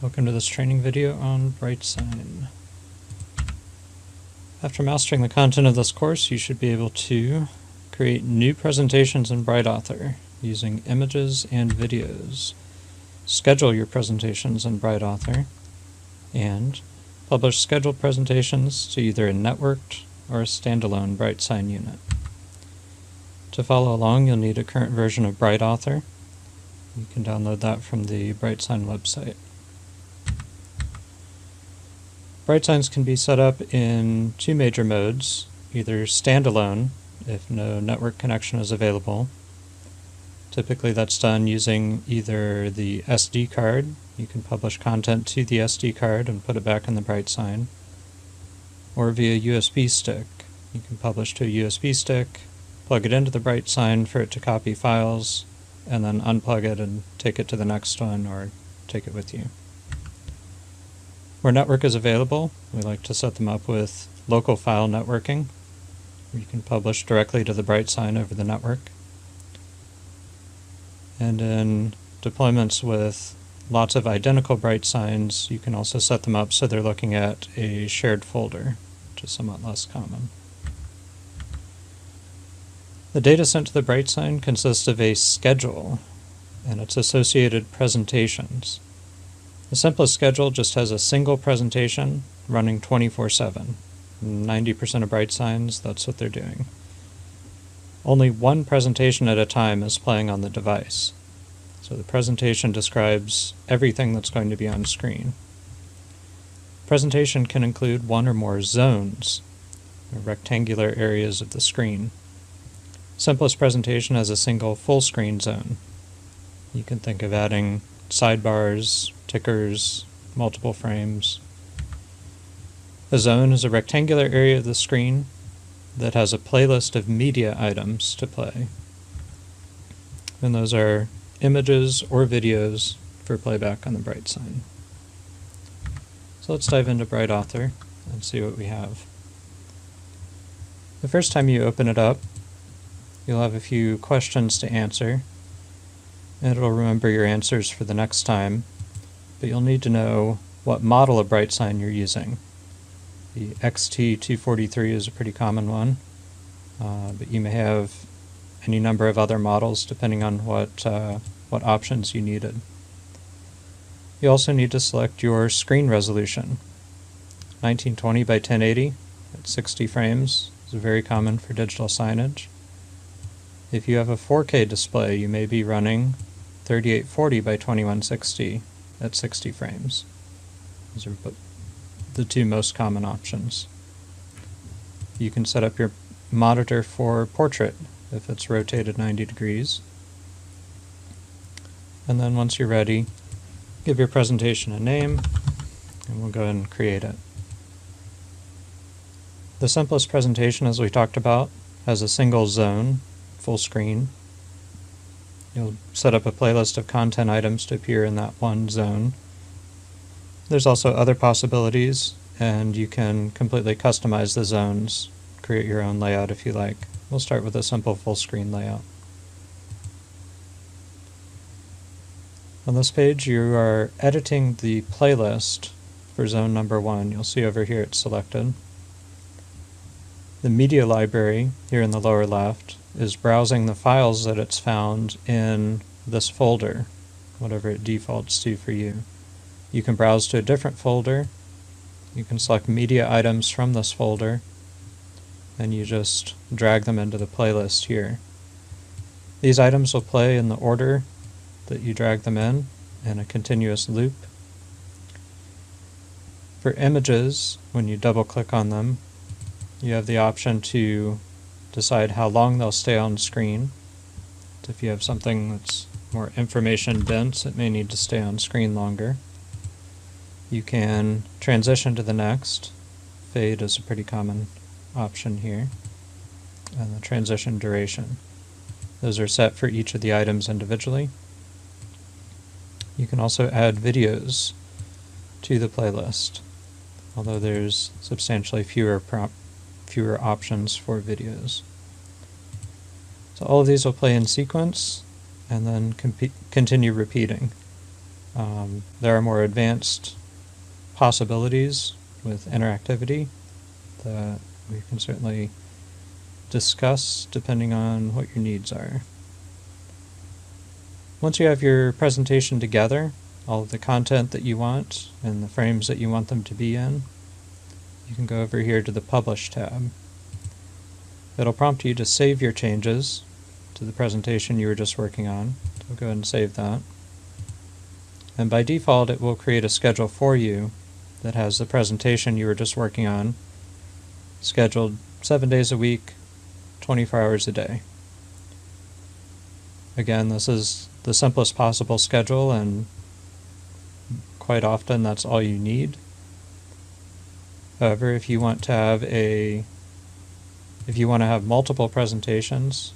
Welcome to this training video on Brightsign. After mastering the content of this course, you should be able to create new presentations in BrightAuthor using images and videos, schedule your presentations in BrightAuthor, and publish scheduled presentations to either a networked or a standalone Brightsign unit. To follow along, you'll need a current version of BrightAuthor. You can download that from the Brightsign website. Brightsigns can be set up in two major modes, either standalone, if no network connection is available. Typically that's done using either the SD card. You can publish content to the SD card and put it back in the Brightsign, or via USB stick. You can publish to a USB stick, plug it into the Brightsign for it to copy files, and then unplug it and take it to the next one or take it with you. Where network is available, we like to set them up with local file networking, where you can publish directly to the Brightsign over the network. And in deployments with lots of identical Brightsigns, you can also set them up so they're looking at a shared folder, which is somewhat less common. The data sent to the Brightsign consists of a schedule and its associated presentations. The simplest schedule just has a single presentation running 24/7. 90% of Brightsigns, that's what they're doing. Only one presentation at a time is playing on the device. So the presentation describes everything that's going to be on screen. Presentation can include one or more zones, or rectangular areas of the screen. Simplest presentation has a single full screen zone. You can think of adding sidebars, tickers, multiple frames. A zone is a rectangular area of the screen that has a playlist of media items to play. And those are images or videos for playback on the Brightsign. So let's dive into BrightAuthor and see what we have. The first time you open it up, you'll have a few questions to answer, and it'll remember your answers for the next time, but you'll need to know what model of Brightsign you're using. The XT243 is a pretty common one, but you may have any number of other models depending on what options you needed. You also need to select your screen resolution. 1920 by 1080 at 60 frames is very common for digital signage. If you have a 4K display, you may be running 3840 by 2160 at 60 frames. Those are the two most common options. You can set up your monitor for portrait if it's rotated 90 degrees. And then once you're ready, give your presentation a name, and we'll go ahead and create it. The simplest presentation, as we talked about, has a single zone, full screen. You'll set up a playlist of content items to appear in that one zone. There's also other possibilities, and you can completely customize the zones, create your own layout if you like. We'll start with a simple full screen layout. On this page, you are editing the playlist for zone number 1. You'll see over here it's selected. The media library, here in the lower left, is browsing the files that it's found in this folder, whatever it defaults to for you. You can browse to a different folder. You can select media items from this folder, and you just drag them into the playlist here. These items will play in the order that you drag them in a continuous loop. For images, when you double click on them, you have the option to decide how long they'll stay on screen. If you have something that's more information dense, it may need to stay on screen longer. You can transition to the next. Fade is a pretty common option here. And the transition duration. Those are set for each of the items individually. You can also add videos to the playlist, although there's substantially fewer options for videos. So all of these will play in sequence and then continue repeating. There are more advanced possibilities with interactivity that we can certainly discuss depending on what your needs are. Once you have your presentation together, all of the content that you want and the frames that you want them to be in, you can go over here to the Publish tab. It'll prompt you to save your changes to the presentation you were just working on, so go ahead and save that. And by default, it will create a schedule for you that has the presentation you were just working on scheduled 7 days a week, 24 hours a day. Again, this is the simplest possible schedule, and quite often that's all you need. However, if you want to have multiple presentations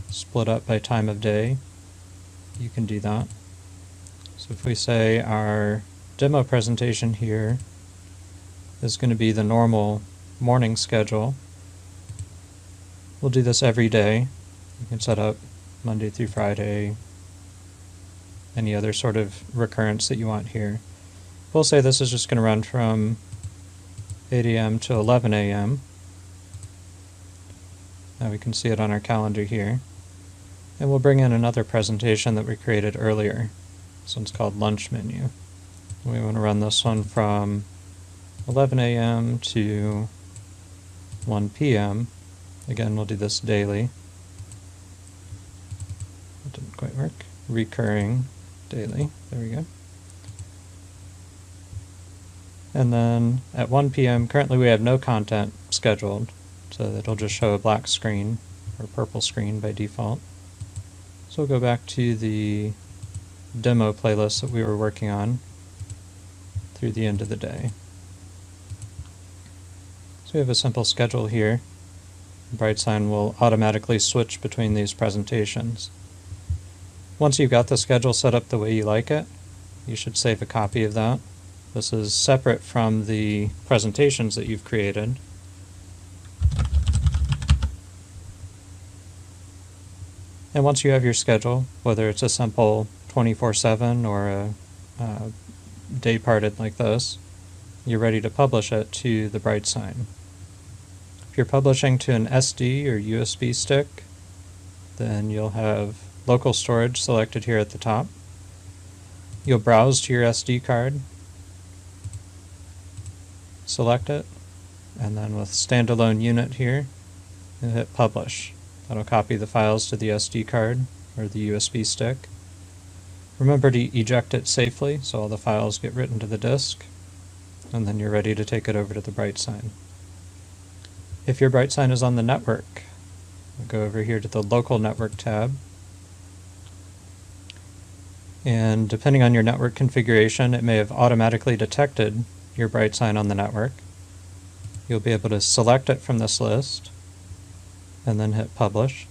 split up by time of day, you can do that. So if we say our demo presentation here is going to be the normal morning schedule, we'll do this every day. You can set up Monday through Friday, any other sort of recurrence that you want here. We'll say this is just going to run from 8 a.m. to 11 a.m. Now we can see it on our calendar here. And we'll bring in another presentation that we created earlier. This one's called Lunch Menu. We want to run this one from 11 a.m. to 1 p.m. Again, we'll do this daily. That didn't quite work. Recurring daily. There we go. And then at 1 p.m., currently we have no content scheduled, so it'll just show a black screen or purple screen by default. So we'll go back to the demo playlist that we were working on through the end of the day. So we have a simple schedule here. Brightsign will automatically switch between these presentations. Once you've got the schedule set up the way you like it, you should save a copy of that. This is separate from the presentations that you've created. And once you have your schedule, whether it's a simple 24/7 or a day parted like this, you're ready to publish it to the Brightsign. If you're publishing to an SD or USB stick, then you'll have local storage selected here at the top. You'll browse to your SD card, select it, and then with standalone unit here, you'll hit publish. That'll copy the files to the SD card or the USB stick. Remember to eject it safely so all the files get written to the disk, and then you're ready to take it over to the Brightsign. If your Brightsign is on the network, we'll go over here to the Local Network tab. And depending on your network configuration, it may have automatically detected your Brightsign on the network. You'll be able to select it from this list and then hit publish.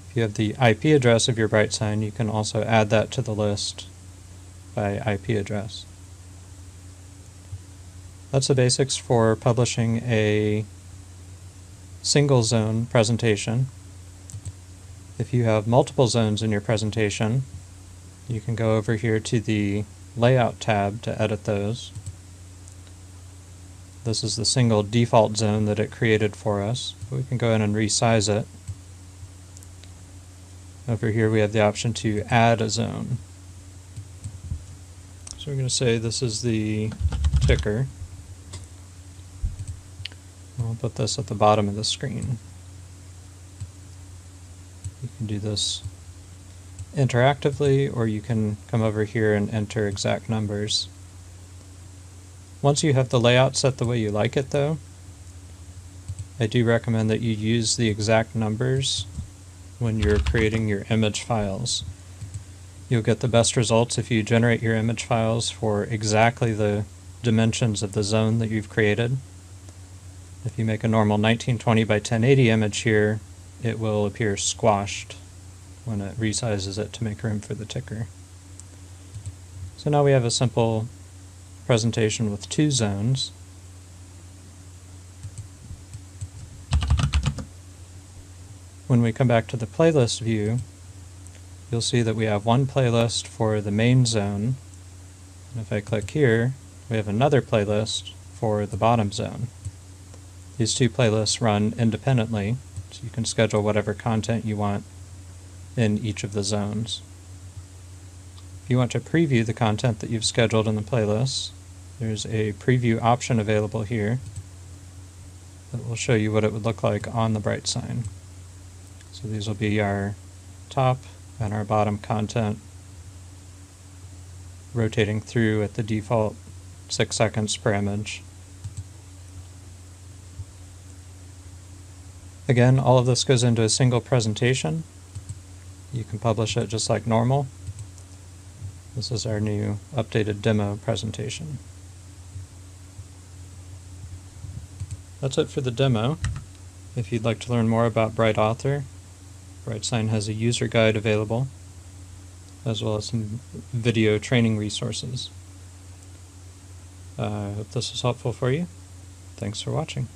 If you have the IP address of your Brightsign, you can also add that to the list by IP address. That's the basics for publishing a single zone presentation. If you have multiple zones in your presentation, you can go over here to the Layout tab to edit those. This is the single default zone that it created for us. We can go in and resize it. Over here we have the option to add a zone. So we're going to say this is the ticker. I'll put this at the bottom of the screen. You can do this interactively, or you can come over here and enter exact numbers. Once you have the layout set the way you like it, though, I do recommend that you use the exact numbers when you're creating your image files. You'll get the best results if you generate your image files for exactly the dimensions of the zone that you've created. If you make a normal 1920 by 1080 image here, it will appear squashed when it resizes it to make room for the ticker. So now we have a simple presentation with two zones. When we come back to the playlist view, you'll see that we have one playlist for the main zone, and if I click here, we have another playlist for the bottom zone. These two playlists run independently, so you can schedule whatever content you want in each of the zones. If you want to preview the content that you've scheduled in the playlists, there's a preview option available here that will show you what it would look like on the Brightsign. So these will be our top and our bottom content rotating through at the default 6 seconds per image. Again, all of this goes into a single presentation. You can publish it just like normal. This is our new updated demo presentation. That's it for the demo. If you'd like to learn more about BrightAuthor, Brightsign has a user guide available, as well as some video training resources. I hope this was helpful for you. Thanks for watching.